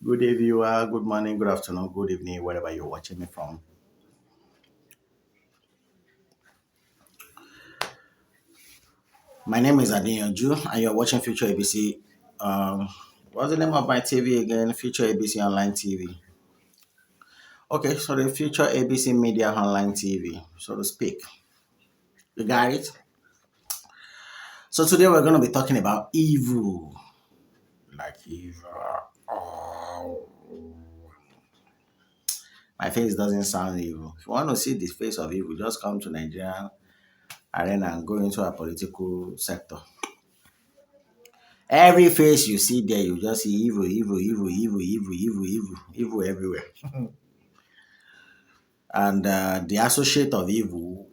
Good day, viewer. Good morning, good afternoon, good evening, wherever you're watching me from. My name is Adeyanju, and you're watching Future ABC. Um, what's the name of my TV again? Future ABC Online TV. Okay, so the Future ABC Media Online TV, so to speak. You got it? So today we're going to be talking about evil. Like evil. Oh, my face doesn't sound evil. If you want to see the face of evil, just come to Nigerian arena and go into a political sector. Every face you see there, you just see evil, evil, evil, evil, evil, evil, evil, evil everywhere. And the associate of evil,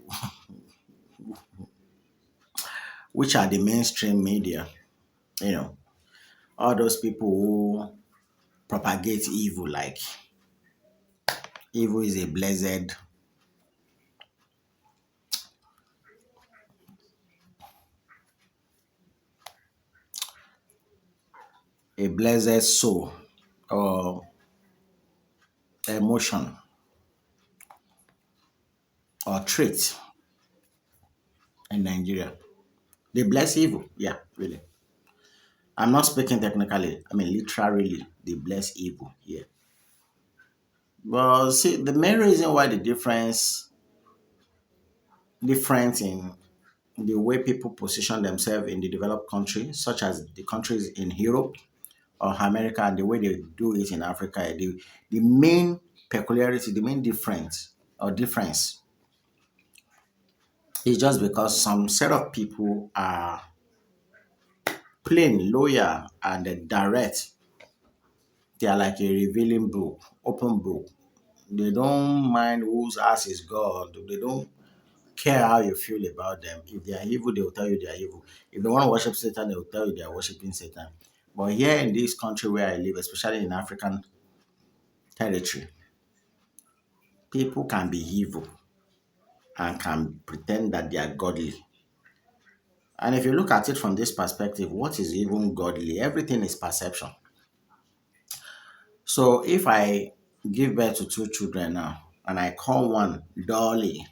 which are the mainstream media, you know, all those people who propagate evil, like evil is a blessed soul or emotion or trait in Nigeria. They bless evil. Yeah, really. I'm not speaking technically. I mean, literally, they bless evil here. Well, see, the main reason why the difference in the way people position themselves in the developed countries, such as the countries in Europe or America, and the way they do it in Africa, the main peculiarity, the main difference is just because some set of people are plain, loyal, and direct. They are like a revealing book, open book. They don't mind whose ass is God. They don't care how you feel about them. If they are evil, they will tell you they are evil. If they want to worship Satan, they will tell you they are worshiping Satan. But here in this country where I live, especially in African territory, people can be evil and can pretend that they are godly. And if you look at it from this perspective, what is even godly? Everything is perception. So if I give birth to two children now and I call one Dolly,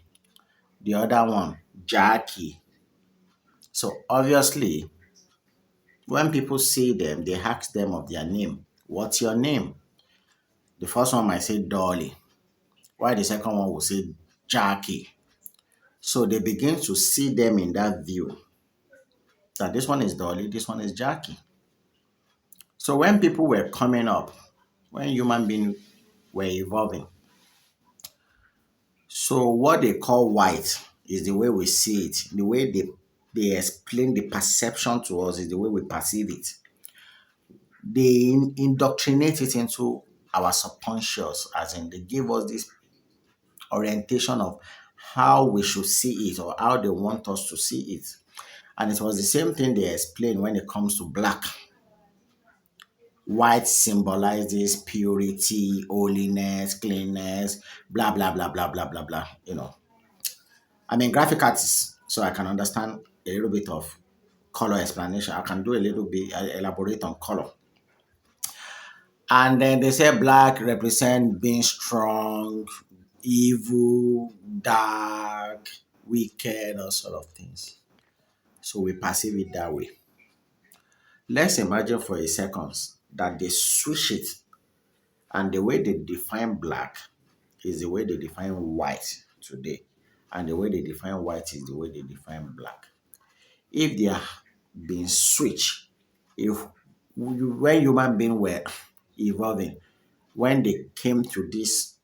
the other one Jackie, so obviously when people see them, they ask them of their name. What's your name? The first one might say Dolly, while the second one will say Jackie. So they begin to see them in that view that this one is Dolly, this one is Jackie. So when people were coming up, when human beings were evolving, so what they call white is the way we see it. The way they explain the perception to us is the way we perceive it. They indoctrinate it into our subconscious, as in they give us this orientation of how we should see it or how they want us to see it. And it was the same thing they explained when it comes to black. White symbolizes purity, holiness, cleanness, blah, blah, blah, blah, blah, blah, blah. I mean, graphic artists, so I can understand a little bit of color explanation. I can do a little bit, elaborate on color. And then they say black represent being strong, evil, dark, wicked, all sort of things. So we perceive it that way. Let's imagine for a second that they switch it and the way they define black is the way they define white today. And the way they define white is the way they define black. If they are being switched, if when human beings were evolving, when they came to this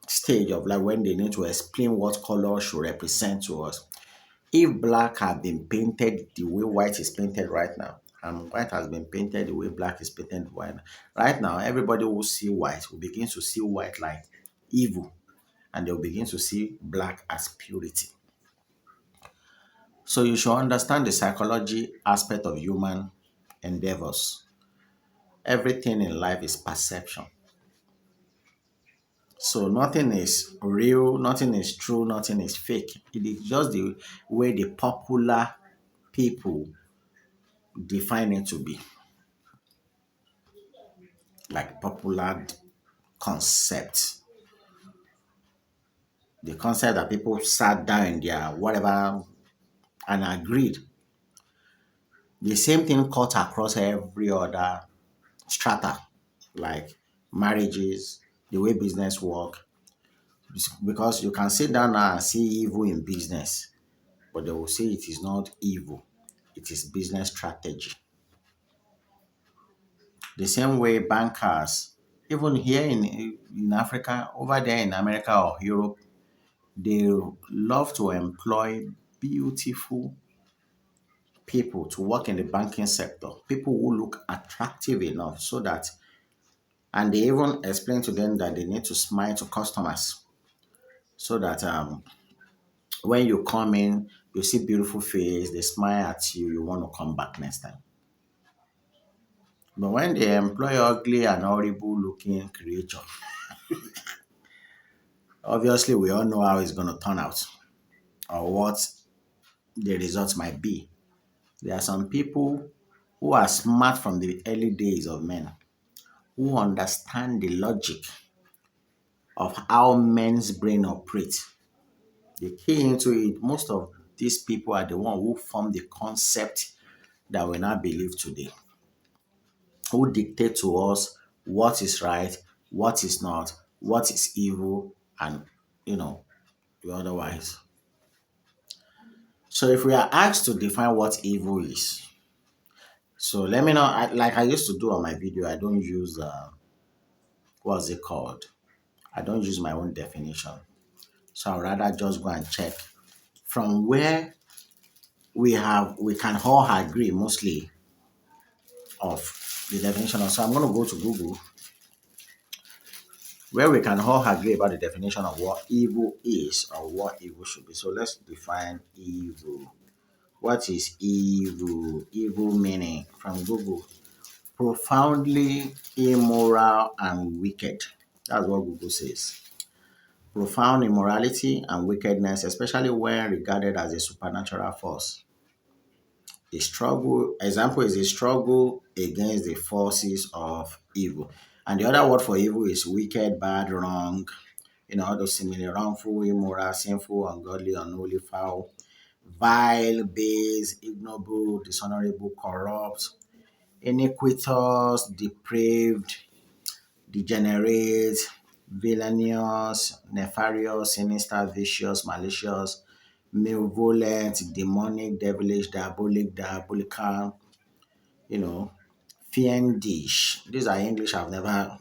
stage of like when they need to explain what color should represent to us. If black had been painted the way white is painted right now, and white has been painted the way black is painted right now, everybody will see white, will begin to see white like evil, and they'll begin to see black as purity. So you should understand the psychology aspect of human endeavors. Everything in life is perception. So nothing is real, nothing is true, nothing is fake. It is just the way the popular people define it to be. like popular concept, the concept that people sat down in their whatever and agreed. The same thing cut across every other strata, like marriages, the way business work. Because you can sit down now and see evil in business, but they will say it is not evil, it is business strategy. The same way bankers, even here in Africa, over there in America or Europe, they love to employ beautiful people to work in the banking sector, people who look attractive enough so that, and they even explain to them that they need to smile to customers so that when you come in, you see beautiful face, they smile at you, you want to come back next time. But when they employ ugly and horrible looking creature, obviously we all know how it's going to turn out or what the results might be. There are some people who are smart from the early days of men, who understand the logic of how men's brain operates. They key into it. Most of these people are the one who form the concept that we now believe today, who dictate to us what is right, what is not, what is evil, and you know, the otherwise. So if we are asked to define what evil is, so let me know. Like I used to do on my video, I don't use what's it called? I don't use my own definition. So I'd rather just go and check from where we can all agree mostly of the definition. So I'm going to go to Google where we can all agree about the definition of what evil is or what evil should be. So let's define evil. What is evil? Evil meaning from Google: profoundly immoral and wicked. That's what Google says. Profound immorality and wickedness, especially when regarded as a supernatural force. A struggle, example is a struggle against the forces of evil. And the other word for evil is wicked, bad, wrong, all those similar wrongful, immoral, sinful, ungodly, unholy, foul, vile, base, ignoble, dishonorable, corrupt, iniquitous, depraved, degenerate, villainous, nefarious, sinister, vicious, malicious, malevolent, demonic, devilish, diabolic, diabolical, you know, fiendish. These are English I've never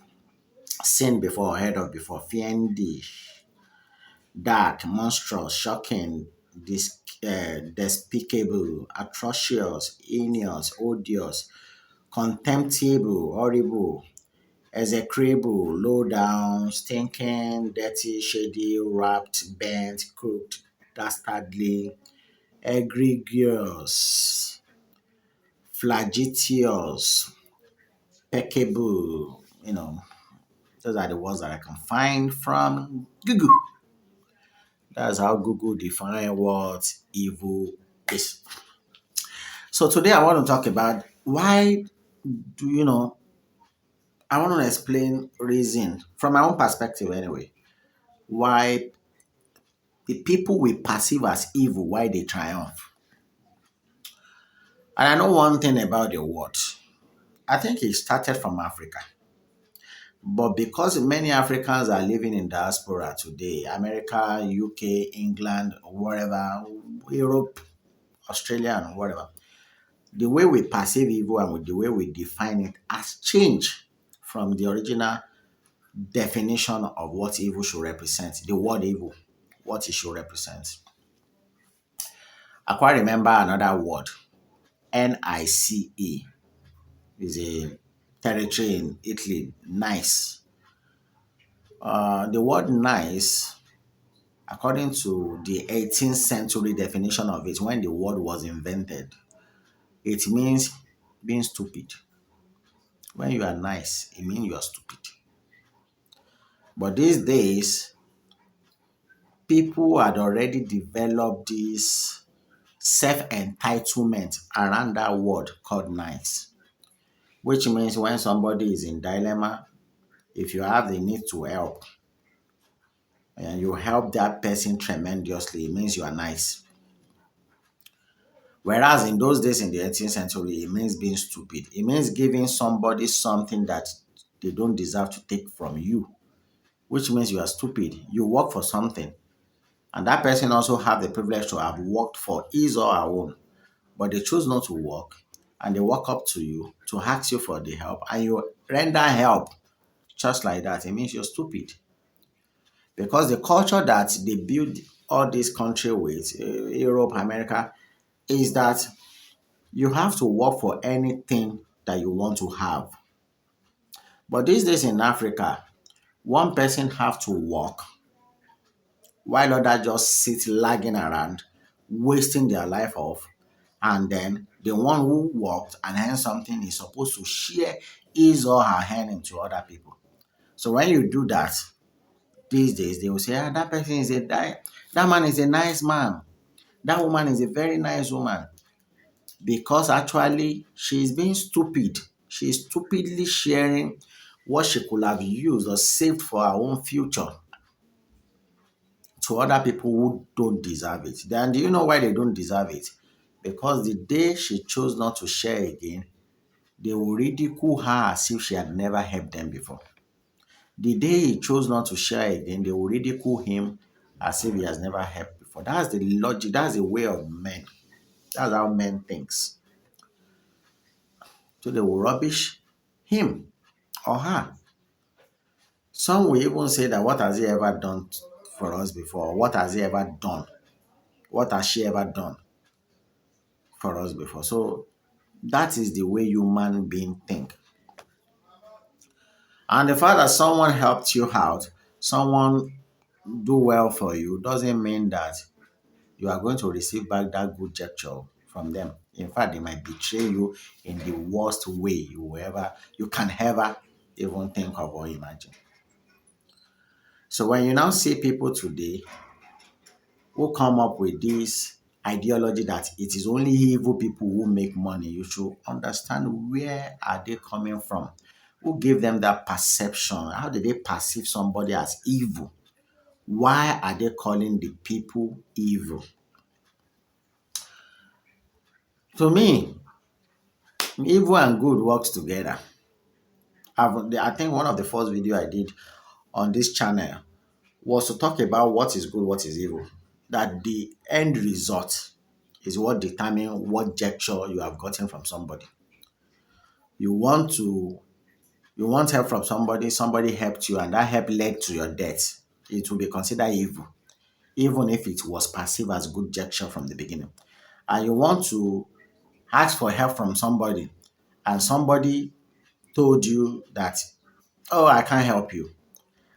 seen before or heard of before. Fiendish, dark, monstrous, shocking, despicable, atrocious, heinous, odious, contemptible, horrible, execrable, low down, stinking, dirty, shady, wrapped, bent, cooked, dastardly, egregious, flagitious, peccable, those are the words that I can find from Google. That's how Google define what evil is. So today I want to talk about why do I want to explain reason from my own perspective anyway. Why the people we perceive as evil, why they triumph. And I know one thing about the world. I think it started from Africa. But because many Africans are living in diaspora today, America, UK, England, wherever, Europe, Australia, and whatever, the way we perceive evil and with the way we define it has changed from the original definition of what evil should represent, the word evil, what it should represent. I quite remember another word, Nice, is a territory in Italy, nice. The word nice, according to the 18th century definition of it, when the word was invented, it means being stupid. When you are nice, it means you are stupid. But these days, people had already developed this self entitlement around that word called nice. which means when somebody is in dilemma, if you have the need to help and you help that person tremendously, it means you are nice. Whereas in those days in the 18th century, it means being stupid. It means giving somebody something that they don't deserve to take from you, which means you are stupid. You work for something, and that person also have the privilege to have worked for his or her own, but they choose not to work, and they walk up to you to ask you for the help, and you render help just like that. It means you're stupid. Because the culture that they build all this country with, Europe, America, is that you have to work for anything that you want to have. But these days in Africa, one person have to work while others just sit lagging around, wasting their life off. And then the one who worked and earned something is supposed to share his or her earning to other people. So when you do that, these days they will say, ah, that person is that man is a nice man. That woman is a very nice woman. Because actually she is being stupid. She is stupidly sharing what she could have used or saved for her own future to other people who don't deserve it. Then do you know why they don't deserve it? Because the day she chose not to share again, they will ridicule her as if she had never helped them before. The day he chose not to share again, they will ridicule him as if he has never helped before. That's the logic, that's the way of men. That's how men thinks. So they will rubbish him or her. Some will even say that what has he ever done for us before? What has he ever done? What has she ever done for us before? So that is the way human being think. And the fact that someone helped you out, someone do well for you, doesn't mean that you are going to receive back that good gesture from them. In fact, they might betray you in the worst way you can ever even think of or imagine. So when you now see people today who come up with this ideology that it is only evil people who make money, you should understand where are they coming from? Who gave them that perception? How did they perceive somebody as evil? Why are they calling the people evil? To me, evil and good works together. I think one of the first video I did on this channel was to talk about what is good, what is evil. That the end result is what determines what gesture you have gotten from somebody. You want to you want help from somebody helped you, and that help led to your death. It will be considered evil, even if it was perceived as good gesture from the beginning. And you want to ask for help from somebody, and somebody told you that, oh, I can't help you,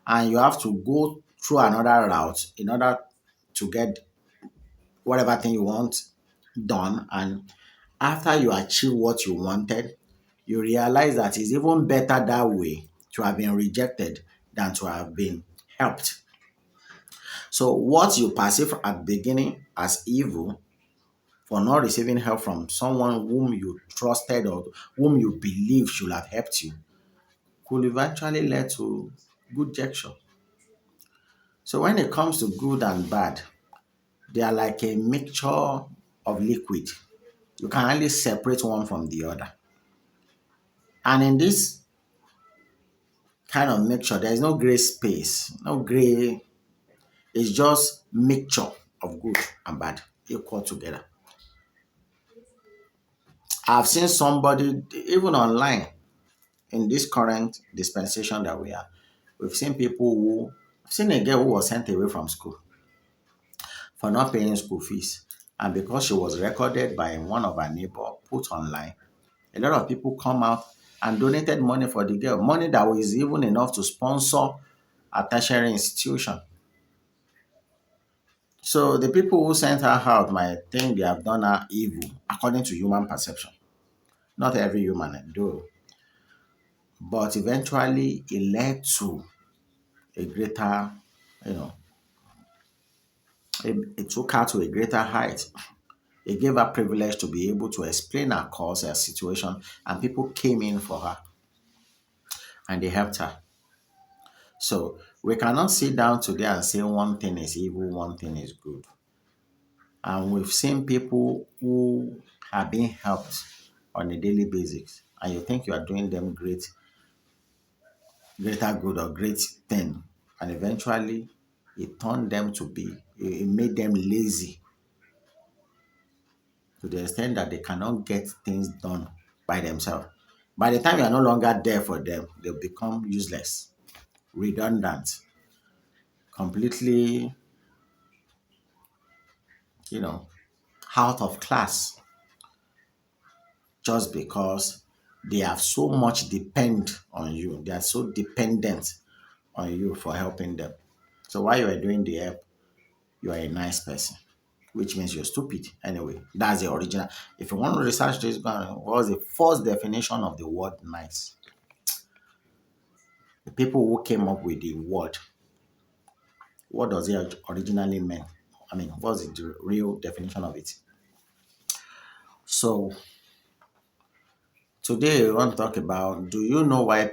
and you have to go through another route in order to get whatever thing you want done. And after you achieve what you wanted, you realize that it's even better that way to have been rejected than to have been helped. So what you perceive at the beginning as evil for not receiving help from someone whom you trusted or whom you believe should have helped you could eventually lead to good gesture. So when it comes to good and bad, they are like a mixture of liquid. You can only separate one from the other. And in this kind of mixture, there is no gray space, no gray. It's just mixture of good and bad equal together. I've seen somebody, even online, in this current dispensation that we are, we've seen I've seen a girl who was sent away from school for not paying school fees. And because she was recorded by one of her neighbor, put online, a lot of people come out and donated money for the girl, money that was even enough to sponsor a tertiary institution. So the people who sent her out might think they have done her evil according to human perception. Not every human do. But eventually it led to a greater, you know, it took her to a greater height. It gave her privilege to be able to explain her cause, her situation, and people came in for her and they helped her. So we cannot sit down today and say one thing is evil, one thing is good. And we've seen people who are being helped on a daily basis, and you think you are doing them greater good or great thing, and eventually it turned them to be, it made them lazy to the extent that they cannot get things done by themselves. By the time you are no longer there for them, they become useless, redundant, completely, you know, out of class, just because they have so much depend on you. They are so dependent on you for helping them. So while you are doing the help, you are a nice person, which means you're stupid. Anyway, that's the original. If you want to research this, what was the first definition of the word nice? The people who came up with the word, what does it originally mean? I mean, what's the real definition of it? So today we want to talk about, do you know why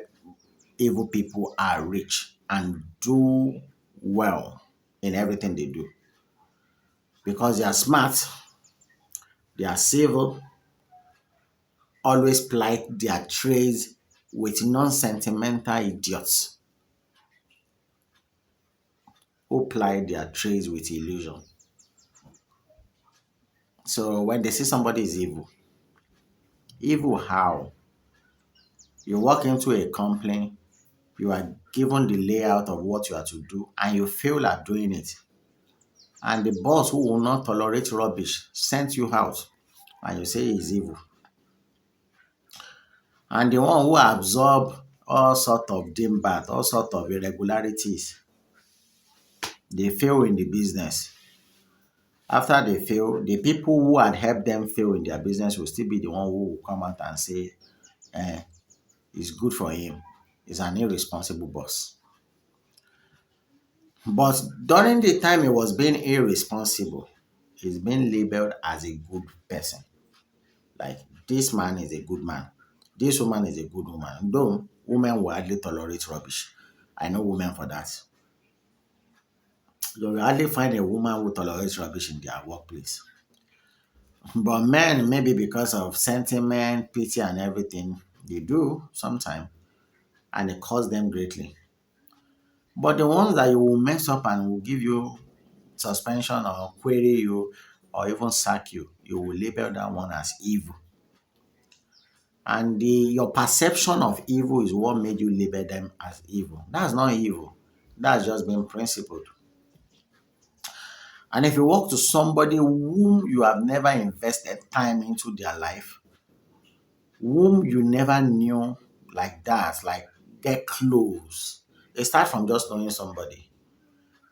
evil people are rich and do well in everything they do? Because they are smart, they are civil, always plight their trades with non-sentimental idiots who ply their trades with illusion. So when they see somebody is evil, evil how? You walk into a company, you are given the layout of what you are to do, and you fail at doing it. And the boss who will not tolerate rubbish sent you out, and you say he's evil. And the one who absorb all sort of dingbat, all sort of irregularities, they fail in the business. After they fail, the people who had helped them fail in their business will still be the one who will come out and say, eh, it's good for him. He's an irresponsible boss. But during the time he was being irresponsible, he's been labeled as a good person. Like, this man is a good man. This woman is a good woman. Though women will hardly tolerate rubbish. I know women for that. You will hardly find a woman who tolerates rubbish in their workplace. But men, maybe because of sentiment, pity, and everything, they do sometimes, and it costs them greatly. But the ones that you will mess up and will give you suspension or query you or even sack you, you will label that one as evil. And your perception of evil is what made you label them as evil. That's not evil. That's just being principled. And if you walk to somebody whom you have never invested time into their life, whom you never knew like that, like get close. It starts from just knowing somebody,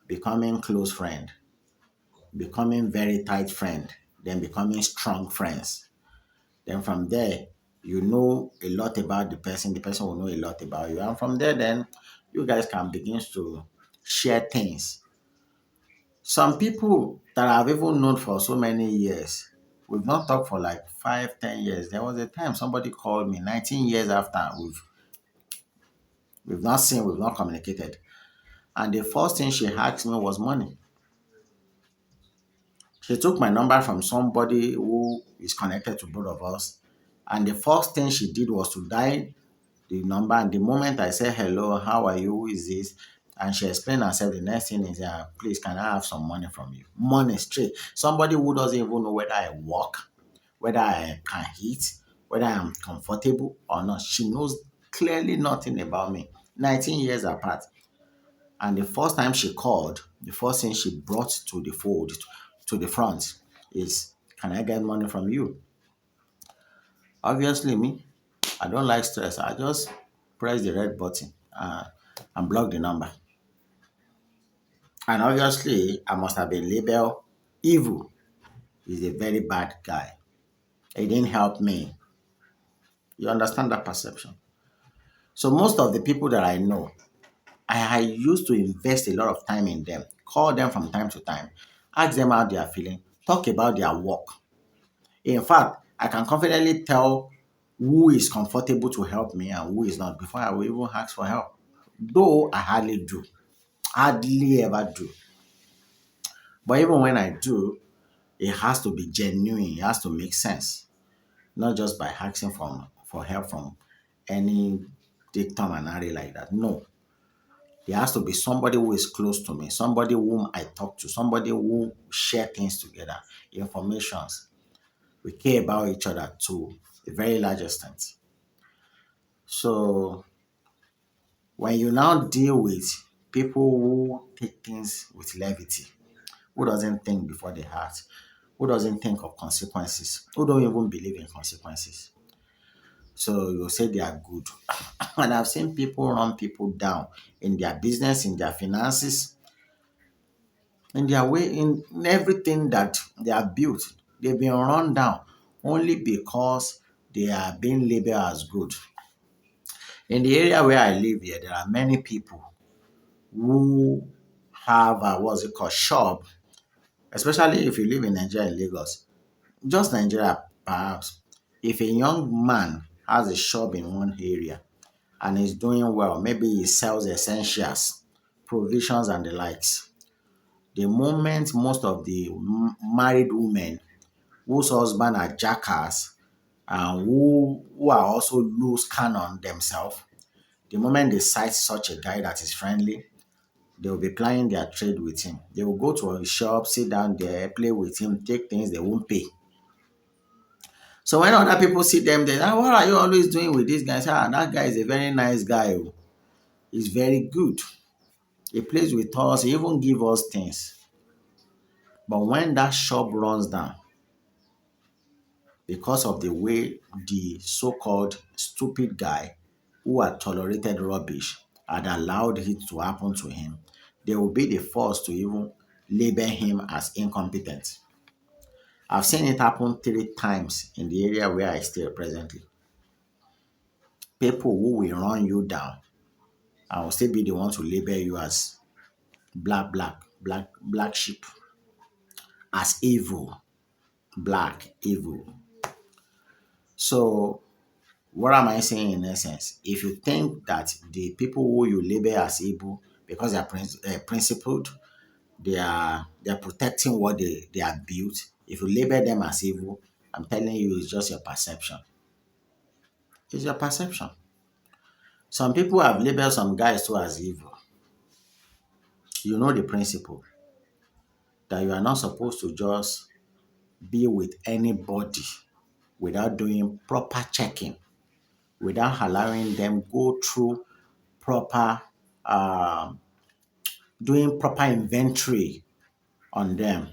becoming close friend, becoming very tight friend, then becoming strong friends. Then from there, you know a lot about the person will know a lot about you. And from there, then you guys can begin to share things. Some people that I've even known for so many years, we've not talked for like 5, 10 years. There was a time somebody called me 19 years after we've not seen, we've not communicated. And the first thing she asked me was money. She took my number from somebody who is connected to both of us. And the first thing she did was to dial the number. And the moment I said, hello, how are you? Who is this? And she explained herself. The next thing is, please, can I have some money from you? Money straight. Somebody who doesn't even know whether I work, whether I can eat, whether I'm comfortable or not. She knows clearly nothing about me. 19 years apart. And the first time she called, the first thing she brought to the fold, to the front, is, can I get money from you? Obviously, me, I don't like stress. I just press the red button and block the number. And obviously, I must have been labeled evil. He's a very bad guy. He didn't help me. You understand that perception? So most of the people that I know, I used to invest a lot of time in them, call them from time to time, ask them how they are feeling, talk about their work. In fact, I can confidently tell who is comfortable to help me and who is not before I will even ask for help. Though I hardly do, hardly ever do. But even when I do, it has to be genuine, it has to make sense, not just by asking for help from any dictum and Harry like that. No, there has to be somebody who is close to me, somebody whom I talk to, somebody who share things together, informations. We care about each other to a very large extent. So when you now deal with people who take things with levity, who doesn't think before they act, who doesn't think of consequences, who don't even believe in consequences. So you say they are good. And I've seen people run people down in their business, in their finances, in their way, in everything that they are built. They've been run down only because they are being labeled as good. In the area where I live here, there are many people who have what's it called shop, especially if you live in Nigeria in Lagos, just Nigeria perhaps. If a young man has a shop in one area and is doing well, maybe he sells essentials, provisions, and the likes. The moment most of the married women whose husband are jackass and who are also loose cannon themselves, the moment they sight such a guy that is friendly, they will be plying their trade with him. They will go to a shop, sit down there, play with him, take things they won't pay. So when other people see them, they say, "Ah, what are you always doing with this guy?" Say, "Ah, that guy is a very nice guy. Oh. He's very good. He plays with us, he even give us things." But when that shop runs down because of the way the so-called stupid guy who had tolerated rubbish had allowed it to happen to him, they will be the first to even label him as incompetent. I've seen it happen 3 times in the area where I stay presently. People who will run you down and will still be the ones to label you as black sheep, as evil, black, evil. So what am I saying in essence? If you think that the people who you label as evil because they are principled, they are protecting what they are built. If you label them as evil, I'm telling you, it's just your perception. It's your perception. Some people have labeled some guys too as evil. You know the principle that you are not supposed to just be with anybody without doing proper checking, without allowing them go through proper um, doing proper inventory on them,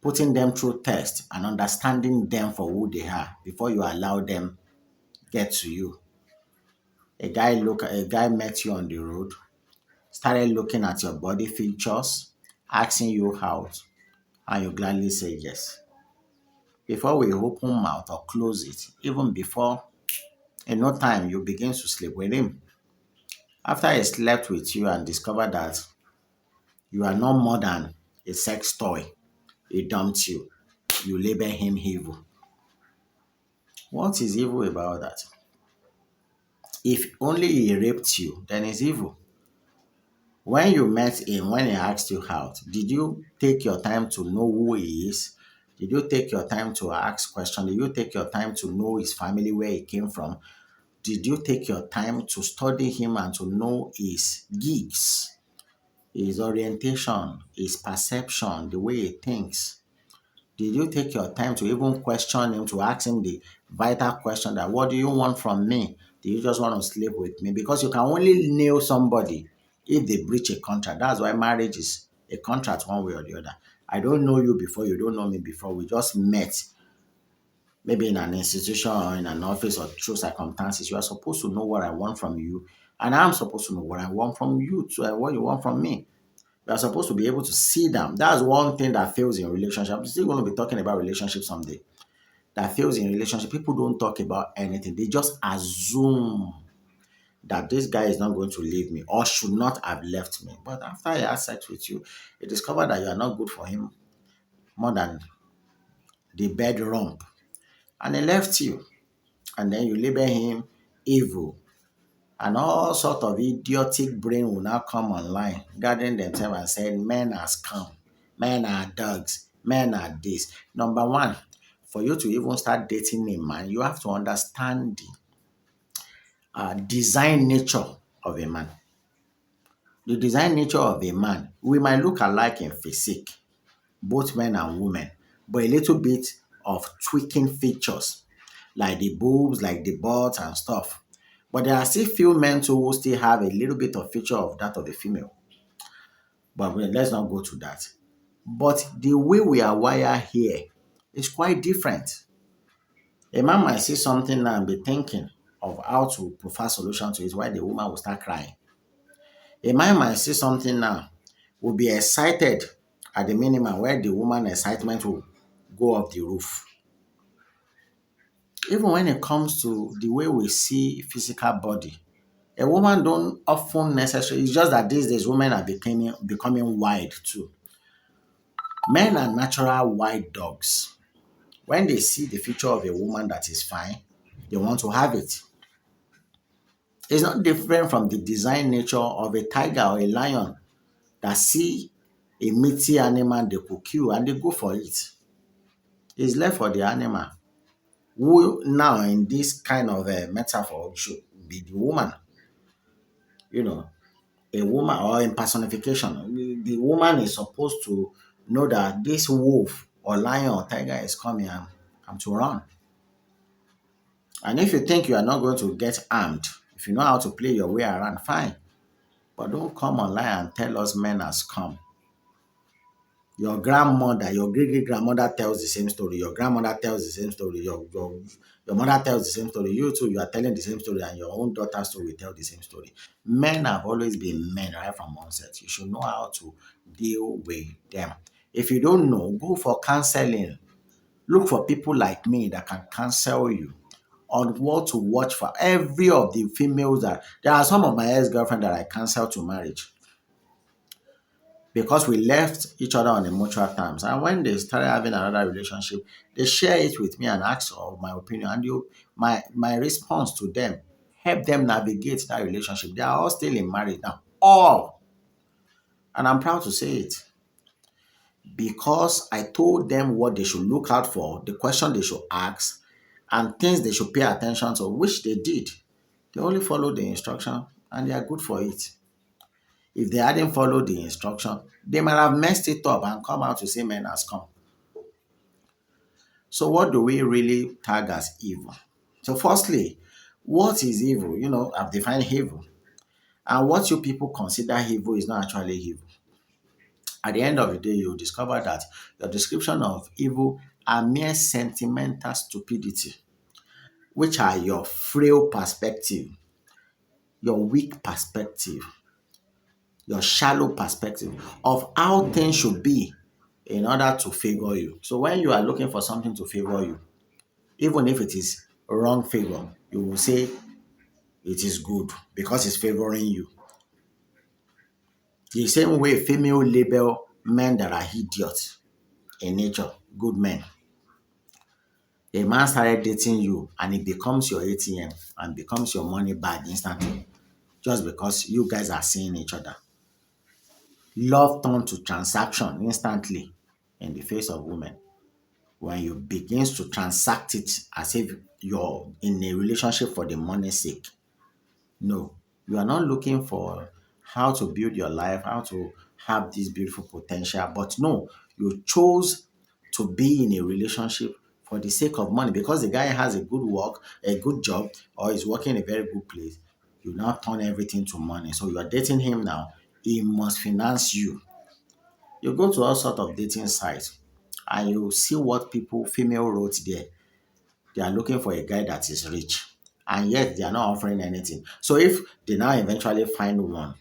putting them through tests and understanding them for who they are before you allow them get to you. A guy met you on the road, started looking at your body features, asking you out, and you gladly say yes. Before we open mouth or close it, even before in no time you begin to sleep with him. After he slept with you and discovered that you are no more than a sex toy, he dumped you. You label him evil. What is evil about that? If only he raped you, then it's evil. When you met him, when he asked you out, did you take your time to know who he is? Did you take your time to ask questions? Did you take your time to know his family, where he came from? Did you take your time to study him and to know his gigs, his orientation, his perception, the way he thinks? Did you take your time to even question him, to ask him the vital question that what do you want from me? Do you just want to sleep with me? Because you can only nail somebody if they breach a contract. That's why marriage is a contract one way or the other. I don't know you before, you don't know me before. We just met maybe in an institution or in an office or through circumstances. You are supposed to know what I want from you, and I'm supposed to know what I want from you too, and what you want from me. We are supposed to be able to see them. That's one thing that fails in relationship. I'm still going to be talking about relationships someday. That fails in relationship. People don't talk about anything. They just assume that this guy is not going to leave me or should not have left me. But after he has sex with you, he discovered that you are not good for him more than the bed rump, and he left you. And then you label him evil. And all sort of idiotic brain will now come online, gathering themselves and saying, men are scum, men are dogs, men are this. Number one, for you to even start dating a man, you have to understand the design nature of a man. The design nature of a man, we might look alike in physique, both men and women, but a little bit of tweaking features, like the boobs, like the butts and stuff. But there are still few men too who still have a little bit of feature of that of a female. But let's not go to that. But the way we are wired here is quite different. A man might see something now and be thinking of how to provide solution to it while the woman will start crying. A man might see something now, will be excited at the minimum where the woman excitement will go off the roof. Even when it comes to the way we see physical body, a woman don't often necessarily, it's just that these days women are becoming wide too. Men are natural white dogs. When they see the feature of a woman that is fine, they want to have it. It's not different from the design nature of a tiger or a lion that see a meaty animal they could kill and they go for it. It's left for the animal. Who now in this kind of a metaphor should be the woman, you know, a woman or in personification. The woman is supposed to know that this wolf or lion or tiger is coming and to run. And if you think you are not going to get armed, if you know how to play your way around, fine. But don't come online and tell us men has come. Your grandmother, your great great grandmother tells the same story. Your grandmother tells the same story. Your mother tells the same story. You too, you are telling the same story, and your own daughters too will tell the same story. Men have always been men right from onset. You should know how to deal with them. If you don't know, go for counseling. Look for people like me that can counsel you on what to watch for. Every of the females that there are some of my ex-girlfriend that I counsel to marriage because we left each other on a mutual terms. And when they started having another relationship, they share it with me and ask of my opinion. And my response to them help them navigate that relationship. They are all still in marriage now. All. And I'm proud to say it. Because I told them what they should look out for, the question they should ask, and things they should pay attention to, which they did. They only followed the instruction and they are good for it. If they hadn't followed the instruction, they might have messed it up and come out to say men has come. So what do we really tag as evil? So firstly, what is evil? I've defined evil. And what you people consider evil is not actually evil. At the end of the day, you'll discover that your description of evil are mere sentimental stupidity, which are your frail perspective, your weak perspective, your shallow perspective of how things should be in order to favor you. So when you are looking for something to favor you, even if it is wrong favor, you will say it is good because it's favoring you. The same way female label men that are idiots in nature, good men. A man started dating you and it becomes your ATM and becomes your money bag instantly just because you guys are seeing each other. Love turned to transaction instantly in the face of women. When you begins to transact it as if you're in a relationship for the money's sake. No, you are not looking for how to build your life, how to have this beautiful potential, but no, you chose to be in a relationship for the sake of money because the guy has a good work, a good job, or is working in a very good place. You now turn everything to money. So you are dating him now, he must finance you. You go to all sort of dating sites and you see what people, female wrote there. They are looking for a guy that is rich and yet they are not offering anything. So if they now eventually find one,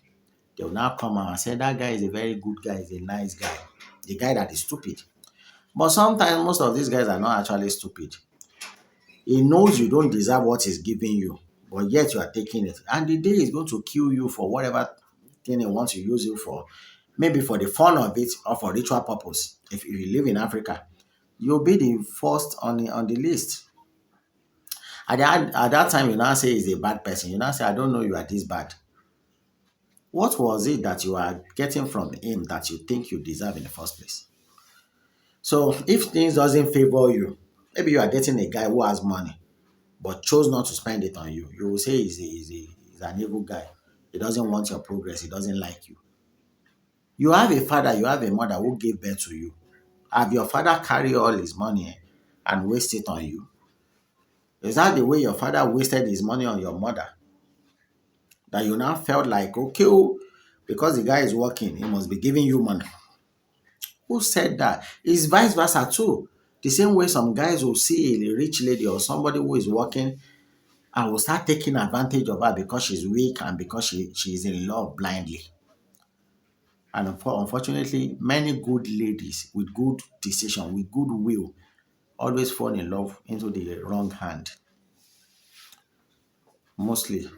they will now come out and say that guy is a very good guy, is a nice guy, the guy that is stupid. But sometimes most of these guys are not actually stupid. He knows you don't deserve what he's giving you, but yet you are taking it. And the day is going to kill you for whatever thing he wants to use you for, maybe for the fun of it or for ritual purpose. If you live in Africa, you'll be the first on the list. At that time, you now say he's a bad person. You now say, I don't know you are this bad. What was it that you are getting from him that you think you deserve in the first place? So if things doesn't favor you, maybe you are dating a guy who has money but chose not to spend it on you. You will say he's an evil guy. He doesn't want your progress. He doesn't like you. You have a father, you have a mother who gave birth to you. Have your father carry all his money and waste it on you? Is that the way your father wasted his money on your mother? That you now felt like, okay, oh, because the guy is working, he must be giving you money. Who said that? It's vice versa too. The same way some guys will see a rich lady or somebody who is working and will start taking advantage of her because she's weak and because she is in love blindly. And unfortunately, many good ladies with good decision, with good will, always fall in love into the wrong hand. Mostly,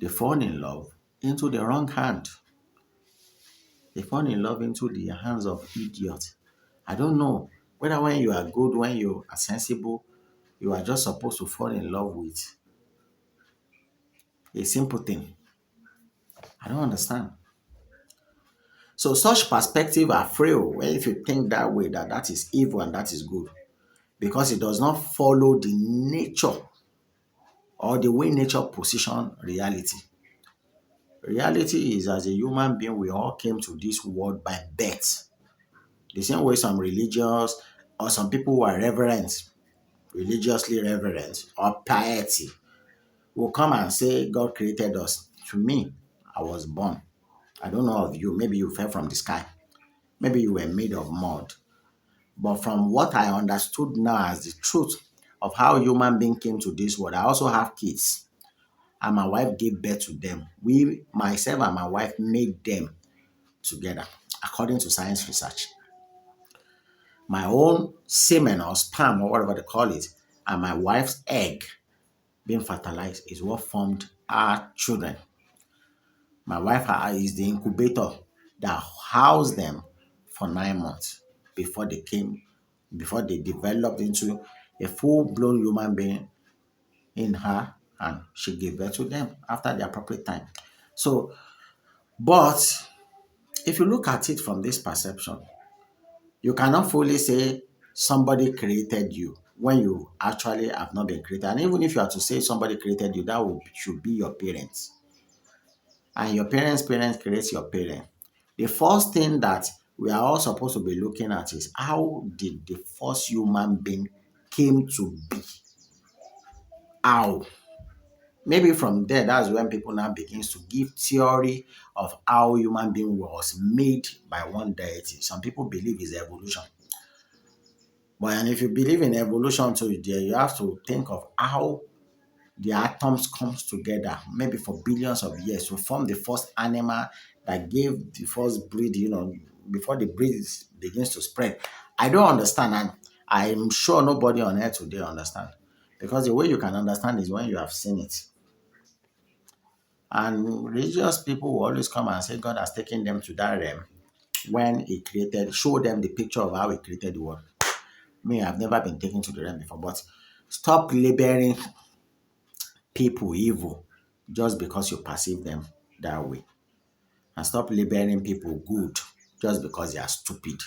they fall in love into the wrong hand. They fall in love into the hands of idiots. I don't know whether when you are good, when you are sensible, you are just supposed to fall in love with a simple thing. I don't understand. So such perspective are frail when if you think that way that is evil and that is good because it does not follow the nature or the way nature position reality. Reality is as a human being we all came to this world by birth. The same way some religious or some people who are reverent, religiously reverent or piety will come and say God created us. To me, I was born. I don't know of you. Maybe you fell from the sky. Maybe you were made of mud. But from what I understood now as the truth of how human being came to this world, I also have kids. And my wife gave birth to them. We, myself and my wife, made them together, according to science research. My own semen or sperm or whatever they call it, and my wife's egg being fertilized is what formed our children. My wife is the incubator that housed them for 9 months before before they developed into a full-blown human being in her, and she gave birth to them after the appropriate time. So, but if you look at it from this perception, you cannot fully say somebody created you when you actually have not been created. And even if you are to say somebody created you, should be your parents. And your parents' create your parent. The first thing that we are all supposed to be looking at is how did the first human being came to be? How? Maybe from there, that's when people now begins to give theory of how human being was made by one deity. Some people believe it's evolution. But and if you believe in evolution too, you have to think of how the atoms comes together, maybe for billions of years, to form the first animal that gave the first breed, before the breed begins to spread. I don't understand, and I'm sure nobody on earth today understand. Because the way you can understand is when you have seen it. And religious people will always come and say God has taken them to that realm when He created, show them the picture of how He created the world. Me, I've never been taken to the realm before, but stop labeling people evil just because you perceive them that way. And stop labeling people good just because they are stupid.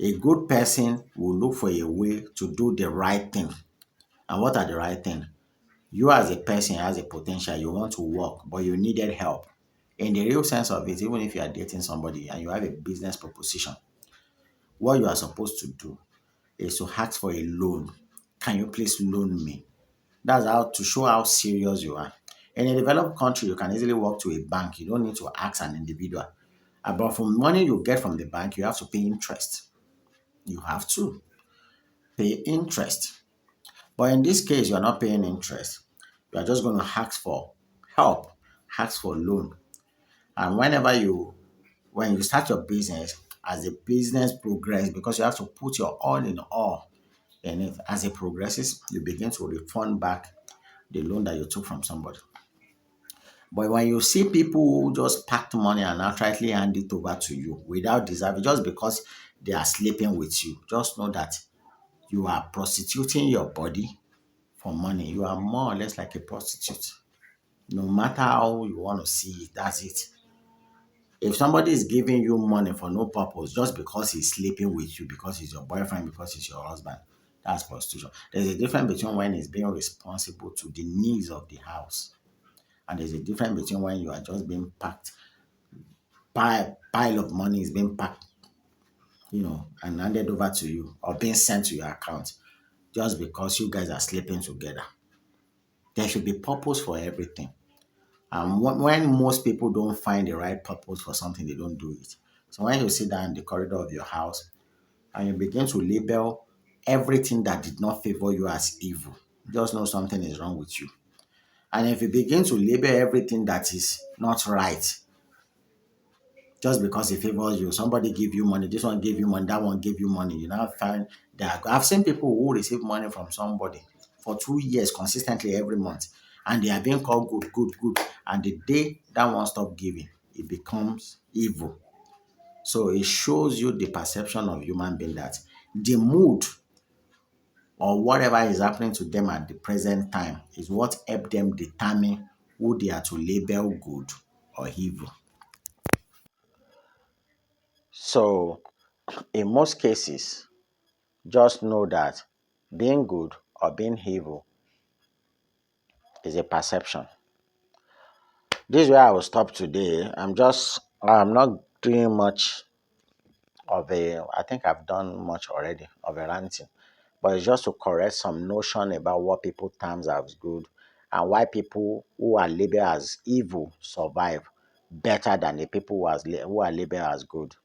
A good person will look for a way to do the right thing. And what are the right thing? You as a person has a potential, you want to work, but you needed help. In the real sense of it, even if you are dating somebody and you have a business proposition, what you are supposed to do is to ask for a loan. Can you please loan me? That's how to show how serious you are. In a developed country, you can easily walk to a bank. You don't need to ask an individual. But from money you get from the bank, you have to pay interest. You have to pay interest. But in this case, you are not paying interest. You are just going to ask for help, ask for loan. And when you start your business, as the business progresses, because you have to put your all in all in it, as it progresses, you begin to refund back the loan that you took from somebody. But when you see people who just packed money and outrightly hand it over to you without deserving, just because they are sleeping with you. Just know that you are prostituting your body for money. You are more or less like a prostitute. No matter how you want to see it, that's it. If somebody is giving you money for no purpose, just because he's sleeping with you, because he's your boyfriend, because he's your husband, that's prostitution. There's a difference between when he's being responsible to the needs of the house, and there's a difference between when you are just being packed, pile of money is being packed, and handed over to you or being sent to your account just because you guys are sleeping together. There should be purpose for everything. And when most people don't find the right purpose for something, they don't do it. So when you sit down in the corridor of your house and you begin to label everything that did not favor you as evil, just know something is wrong with you. And if you begin to label everything that is not right, just because it favors you, somebody give you money, this one give you money, that one give you money, you now find that I've seen people who receive money from somebody for 2 years consistently every month, and they are being called good, good, good. And the day that one stop giving, it becomes evil. So it shows you the perception of human being that the mood or whatever is happening to them at the present time is what help them determine who they are to label good or evil. So in most cases, just know that being good or being evil is a perception. This is where I will stop today. I'm not doing much I think I've done much already of a ranting, but it's just to correct some notion about what people terms as good and why people who are labeled as evil survive better than the people who are labeled as good.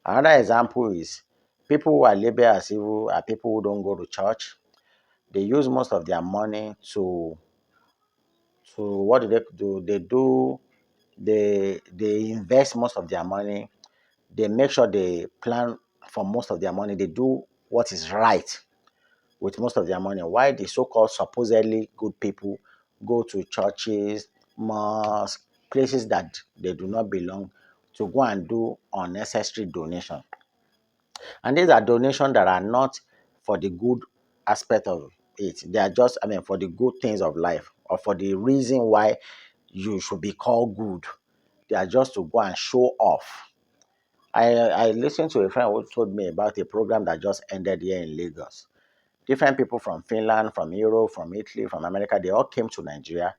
Another example is people who are labeled as evil are people who don't go to church. They use most of their money to what do they do? They invest most of their money. They make sure they plan for most of their money. They do what is right with most of their money. Why the so-called supposedly good people go to churches, mosques, places that they do not belong to go and do unnecessary donation. And these are donations that are not for the good aspect of it. They are just, for the good things of life or for the reason why you should be called good. They are just to go and show off. I listened to a friend who told me about a program that just ended here in Lagos. Different people from Finland, from Europe, from Italy, from America, they all came to Nigeria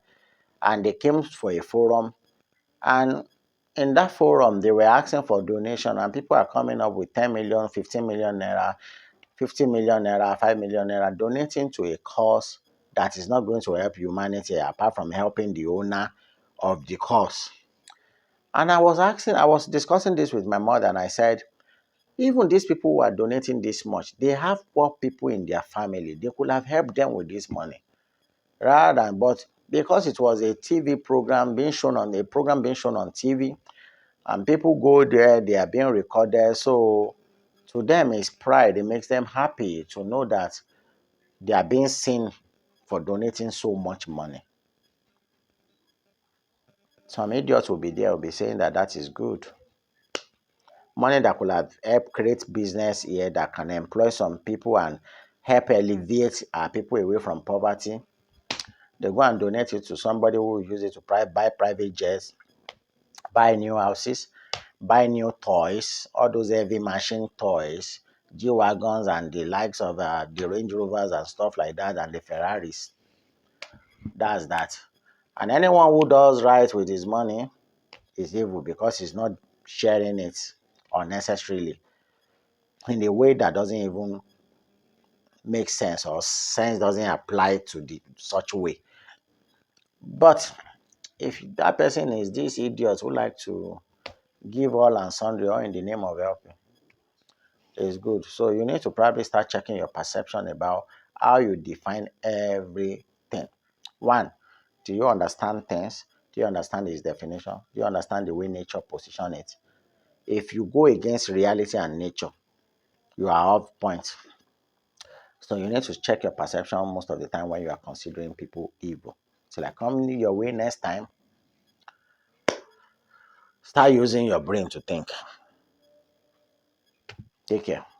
and they came for a forum. And in that forum, they were asking for donation, and people are coming up with 10 million, 15 million naira, 50 million naira, 5 million naira, donating to a cause that is not going to help humanity apart from helping the owner of the cause. And I was discussing this with my mother, and I said, even these people who are donating this much, they have poor people in their family. They could have helped them with this money. But because it was a TV program being shown on TV, and people go there, they are being recorded. So to them, it's pride. It makes them happy to know that they are being seen for donating so much money. Some idiots will be there, will be saying that that is good. Money that could have helped create business here that can employ some people and help alleviate our people away from poverty. They go and donate it to somebody who will use it to buy private jets, buy new houses, buy new toys, all those heavy machine toys, G-Wagons and the likes of the Range Rovers and stuff like that, and the Ferraris. That's that. And anyone who does right with his money is evil because he's not sharing it unnecessarily in a way that doesn't even make sense or sense doesn't apply to the such way. But if that person is this idiot who like to give all and sundry all in the name of helping, it's good. So you need to probably start checking your perception about how you define everything. One, do you understand things? Do you understand its definition? Do you understand the way nature position it? If you go against reality and nature, you are off point. So you need to check your perception most of the time when you are considering people evil. So like coming your way next time, start using your brain to think. Take care.